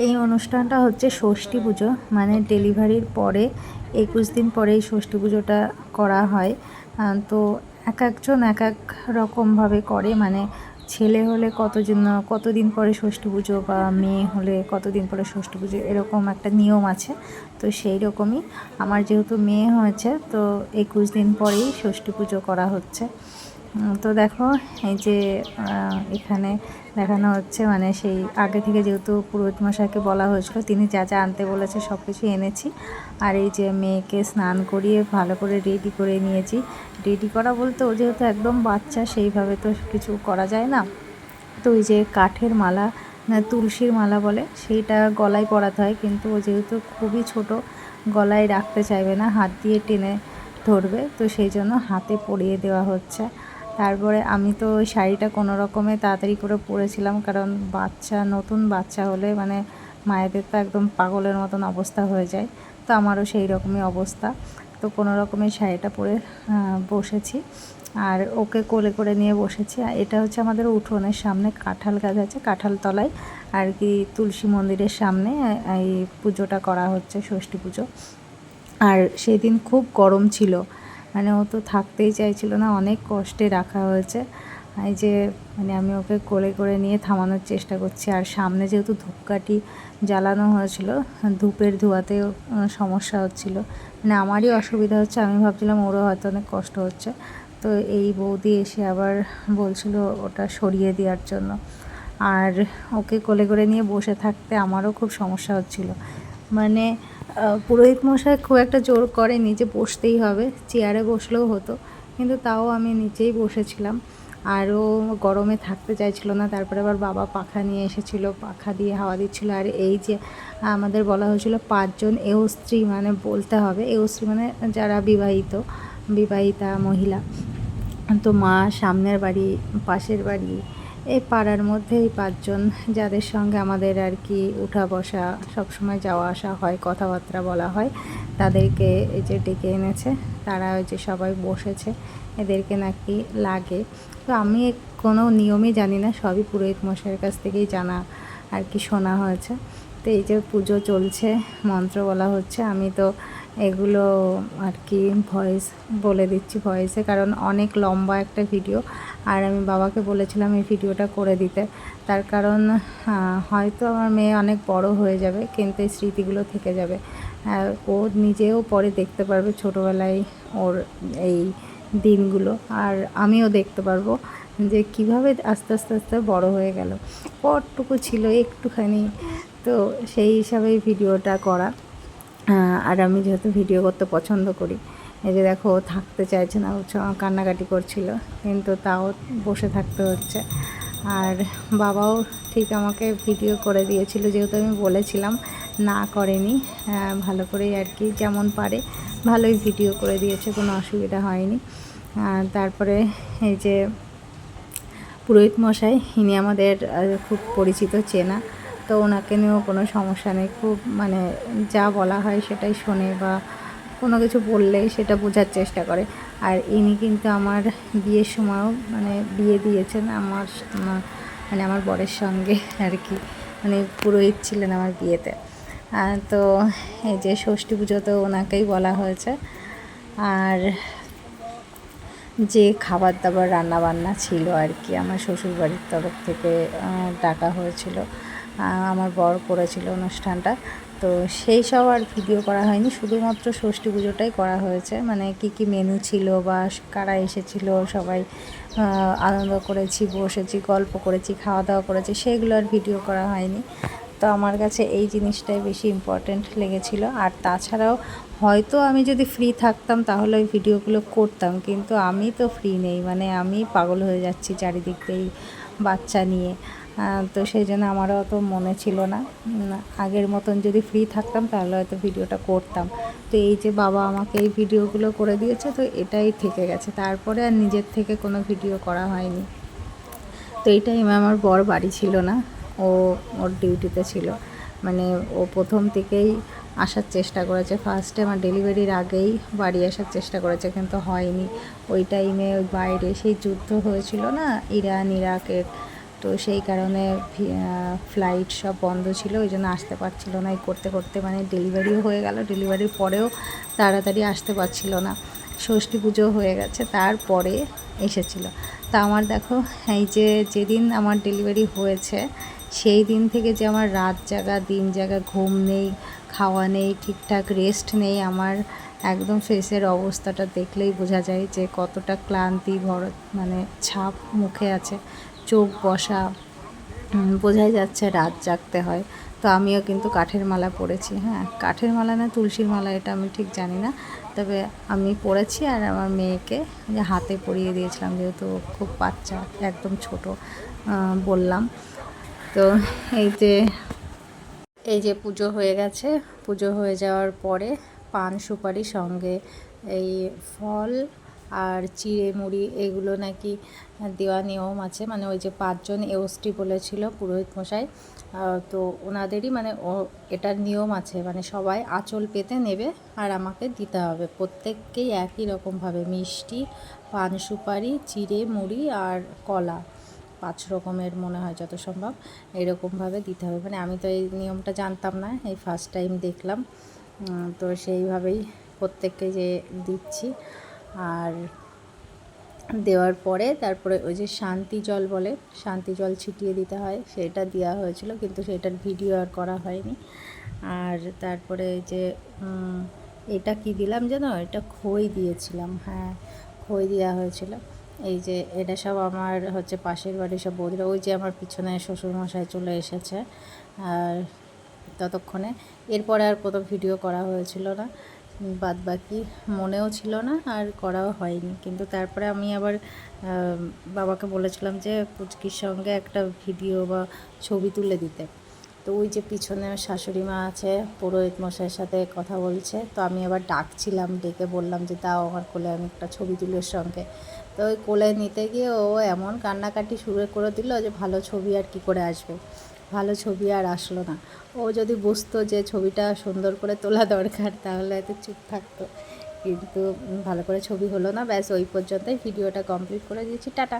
এই অনুষ্ঠানটা হচ্ছে ষষ্ঠী পুজো, মানে ডেলিভারির পরে 21 দিন পরেই ষষ্ঠী পুজোটা করা হয়। তো এক একজন এক এক রকমভাবে করে, মানে ছেলে হলে কতদিন পরে ষষ্ঠী পুজো, বা মেয়ে হলে কতদিন পরে ষষ্ঠী পুজো, এরকম একটা নিয়ম আছে। তো সেই রকমই আমার যেহেতু মেয়ে হয়েছে, তো 21 দিন পরেই ষষ্ঠী পুজো করা হচ্ছে। তো দেখো, এই যে এখানে দেখানো হচ্ছে, মানে সেই আগে থেকে যেহেতু পুরোহিত মশাইকে বলা হয়েছিল, তিনি যা যা আনতে বলেছে সব কিছু এনেছি। আর এই যে মেয়েকে স্নান করিয়ে ভালো করে রেডি করে নিয়েছি। রেডি করা বলতে, ও যেহেতু একদম বাচ্চা, সেইভাবে তো কিছু করা যায় না। তো ওই যে কাঠের মালা, তুলসীর মালা বলে, সেইটা গলায় পরাতে হয়, কিন্তু ও যেহেতু খুবই ছোট, গলায় রাখতে চাইবে না, হাত দিয়ে টেনে ধরবে, তো সেই জন্য হাতে পরিয়ে দেওয়া হচ্ছে। তারপরে আমি তো ওই শাড়িটা কোনো রকমে তাড়াতাড়ি করে পরেছিলাম, কারণ নতুন বাচ্চা হলে মানে মায়েদের তো একদম পাগলের মতন অবস্থা হয়ে যায়। তো আমারও সেই রকমই অবস্থা। তো কোনো রকমের শাড়িটা পরে বসেছি, আর ওকে কোলে করে নিয়ে বসেছি। এটা হচ্ছে আমাদের উঠোনের সামনে কাঁঠাল গাছ আছে, কাঁঠাল তলায় আর কি তুলসী মন্দিরের সামনে এই পুজোটা করা হচ্ছে, ষষ্ঠী পুজো। আর সেদিন খুব গরম ছিল, মানে ও তো থাকতেই চাইছিল না, অনেক কষ্টে রাখা হয়েছে। এই যে মানে আমি ওকে কোলে করে নিয়ে থামানোর চেষ্টা করছি। আর সামনে যেহেতু ধূপকাঠি জ্বালানো হয়েছিল, ধূপের ধোঁয়াতেও সমস্যা হচ্ছিল, মানে আমারই অসুবিধা হচ্ছে, আমি ভাবছিলাম ওরও হয়তো অনেক কষ্ট হচ্ছে। তো এই বৌদি এসে আবার বলছিল ওটা সরিয়ে দেওয়ার জন্য। আর ওকে কোলে করে নিয়ে বসে থাকতে আমারও খুব সমস্যা হচ্ছিল, মানে পুরোহিত মশাই খুব একটা জোর করেনি যে বসতেই হবে, চেয়ারে বসলেও হতো, কিন্তু তাও আমি নিচেই বসেছিলাম। আরও গরমে থাকতে চাইছিল না। তারপরে আবার বাবা পাখা নিয়ে এসেছিল, পাখা দিয়ে হাওয়া দিচ্ছিল। আর এই যে আমাদের বলা হয়েছিল 5 জন স্ত্রী, মানে বলতে হবে স্ত্রী মানে যারা বিবাহিতা মহিলা। তো মা, সামনের বাড়ি, পাশের বাড়ি, এই পাড়ার মধ্যে এই 5 জন, যাদের সঙ্গে আমাদের আর কি উঠা বসা সবসময় যাওয়া আসা হয়, কথাবার্তা বলা হয়, তাদেরকে এই যে ডেকে এনেছে। তারা ওই যে সবাই বসেছে, এদেরকে নাকি লাগে। তো আমি কোনো নিয়মই জানি না, সবই পুরোহিত মশাইয়ের কাছ থেকেই জানা আর কি শোনা হয়েছে। তো এই যে পুজো চলছে, মন্ত্র বলা হচ্ছে, আমি তো এগুলো আর কি ভয়েস বলে দিচ্ছি ভয়েসে, কারণ অনেক লম্বা একটা ভিডিও। আর আমি বাবাকে বলেছিলাম এই ভিডিওটা করে দিতে, তার কারণ হয়তো আমার মেয়ে অনেক বড় হয়ে যাবে, কিন্তু এই স্মৃতিগুলো থেকে যাবে। ও নিজেও পরে দেখতে পারবে ছোটোবেলায় ওর এই দিনগুলো, আর আমিও দেখতে পারবো যে কিভাবে আস্তে আস্তে আস্তে বড় হয়ে গেল। কতটুকু ছিল একটুখানি, তো সেই হিসাবেই ভিডিওটা করা। আর আমি যেহেতু ভিডিও করতে পছন্দ করি, এই যে দেখো থাকতে চাইছে না, কান্নাকাটি করছিল, কিন্তু তাও বসে থাকতে হচ্ছে। আর বাবাও ঠিক আমাকে ভিডিও করে দিয়েছিল, যেহেতু আমি বলেছিলাম, না করেনি, ভালো করেই আর কি যেমন পারে ভালোই ভিডিও করে দিয়েছে, কোনো অসুবিধা হয়নি। তারপরে এই যে পুরোহিত মশাই, ইনি আমাদের খুব পরিচিত চেনা, তো ওনাকে নিয়েও কোনো সমস্যা নেই, খুব মানে যা বলা হয় সেটাই শোনে, বা কোনো কিছু বললেই সেটা বোঝার চেষ্টা করে। আর ইনি কিন্তু আমার বিয়ের সময়ও মানে বিয়ে দিয়েছেন মানে আমার বরের সঙ্গে আর কি, মানে পুরোহিত ছিলেন আমার বিয়েতে। তো এই যে ষষ্ঠী পুজোতেও ওনাকেই বলা হয়েছে। আর যে খাবার দাবার রান্নাবান্না ছিল আর কি, আমার শ্বশুরবাড়ির তরফ থেকে ডাকা হয়েছিল, আমার বর করেছিল অনুষ্ঠানটা। তো সেই সব আর ভিডিও করা হয়নি, শুধুমাত্র ষষ্ঠী পুজোটাই করা হয়েছে, মানে কি মেনু ছিল বা কারা এসেছিল, সবাই আনন্দ করেছি, বসেছি, গল্প করেছি, খাওয়া দাওয়া করেছি, সেগুলো আর ভিডিও করা হয়নি। তো আমার কাছে এই জিনিসটাই বেশি ইম্পর্ট্যান্ট লেগেছিল। আর তাছাড়াও হয়তো আমি যদি ফ্রি থাকতাম তাহলে ওই ভিডিওগুলো করতাম, কিন্তু আমি তো ফ্রি নেই, মানে আমি পাগল হয়ে যাচ্ছি চারিদিক থেকে বাচ্চা নিয়ে। তো সেই জন্য আমারও অত মনে ছিল না, আগের মতন যদি ফ্রি থাকতাম তাহলে হয়তো ভিডিওটা করতাম। তো এই যে বাবা আমাকে এই ভিডিওগুলো করে দিয়েছে, তো এটাই থেকে গেছে, তারপরে আর নিজের থেকে কোনো ভিডিও করা হয়নি। তো এই টাইমে আমার বর বাড়ি ছিল না, ওর ডিউটিতে ছিল, মানে ও প্রথম থেকেই আসার চেষ্টা করেছে, ফার্স্টে আমার ডেলিভারির আগেই বাড়ি আসার চেষ্টা করেছে, কিন্তু হয়নি। ওই টাইমে ওই বাইরে সেই যুদ্ধ হয়েছিল না, ইরাকের, তো সেই কারণে ফ্লাইট সব বন্ধ ছিল, ওই জন্য আসতে পারছিল না। এই করতে করতে মানে ডেলিভারিও হয়ে গেল, ডেলিভারির পরেও তাড়াতাড়ি আসতে পারছিল না। ষষ্ঠী পুজো হয়ে গেছে, তারপরে এসেছিলো। তা আমার দেখো, এই যে যেদিন আমার ডেলিভারি হয়েছে সেই দিন থেকে যে আমার রাত জাগা দিন জাগা, ঘুম নেই, খাওয়া নেই, ঠিকঠাক রেস্ট নেই, আমার একদম ফেসের অবস্থাটা দেখলেই বোঝা যায় যে কতটা ক্লান্তি মানে ছাপ মুখে আছে, চোখ বসা, বোঝাই যাচ্ছে রাত জাগতে হয়। তো আমিও কিন্তু কাঠের মালা পরেছি, হ্যাঁ কাঠের মালা না তুলসীর মালা এটা আমি ঠিক জানি না, তবে আমি পরেছি। আর আমার মেয়েকে যে হাতে পরিয়ে দিয়েছিলাম, যেহেতু খুব বাচ্চা একদম ছোট বললাম। তো এই যে পুজো হয়ে গেছে, পুজো হয়ে যাওয়ার পরে পান সুপারি সঙ্গে এই ফল আর চিড়ে মুড়ি এগুলো নাকি দেওয়া নিয়ম আছে। মানে ওই যে 5 জন এওষ্টি বলেছিল পুরোহিত মশাই, তো ওনাদেরই মানে এটার নিয়ম আছে, মানে সবাই আঁচল পেতে নেবে আর আমাকে দিতে হবে প্রত্যেককেই একই রকমভাবে মিষ্টি, পান সুপারি, চিড়ে মুড়ি আর কলা, 5 রকমের মনে হয় যত সম্ভব এরকমভাবে দিতে হবে। মানে আমি তো এই নিয়মটা জানতাম না, এই ফার্স্ট টাইম দেখলাম। তো সেইভাবেই প্রত্যেককে যে দিচ্ছি। আর দেওয়ার পরে তারপরে ওই যে শান্তি জল বলে, শান্তি জল ছিটিয়ে দিতে হয়, সেটা দেওয়া হয়েছিল, কিন্তু সেটার ভিডিও আর করা হয়নি। আর তারপরে যে এটা কি দিলাম জানো, এটা খই দিয়েছিলাম, হ্যাঁ খই দেওয়া হয়েছিল। এই যে এটা সব আমার হচ্ছে পাশের বাড়ির সব বৌদিরা, ওই যে আমার পিছনে শ্বশুরমশাই চলে এসেছে। আর ততক্ষণে এরপরে আর কোনো ভিডিও করা হয়েছিল না, বাদ বাকি মনেও ছিল না আর করাও হয়নি। কিন্তু তারপরে আমি আবার বাবাকে বলেছিলাম যে পুচকির সঙ্গে একটা ভিডিও বা ছবি তুলে দিতে। তো ওই যে পিছনে শাশুড়ি মা আছে, পুরোহিত মশাইয়ের সাথে কথা বলছে, তো আমি আবার ডাকছিলাম, ডেকে বললাম যে দাও আমার কোলে আমি একটা ছবি তুলি ওর সঙ্গে। তো ওই কোলে নিতে গিয়ে ও এমন কান্নাকাটি শুরু করে দিল যে ভালো ছবি আর কি করে আসবে, ভালো ছবি আর আসলো না। ও যদি বুঝতো যে ছবিটা সুন্দর করে তোলা দরকার তাহলে হয়তো চুপ থাকতো, কিন্তু ভালো করে ছবি হলো না। ব্যাস ওই পর্যন্তই ভিডিওটা কমপ্লিট করে দিয়েছি, টাটা।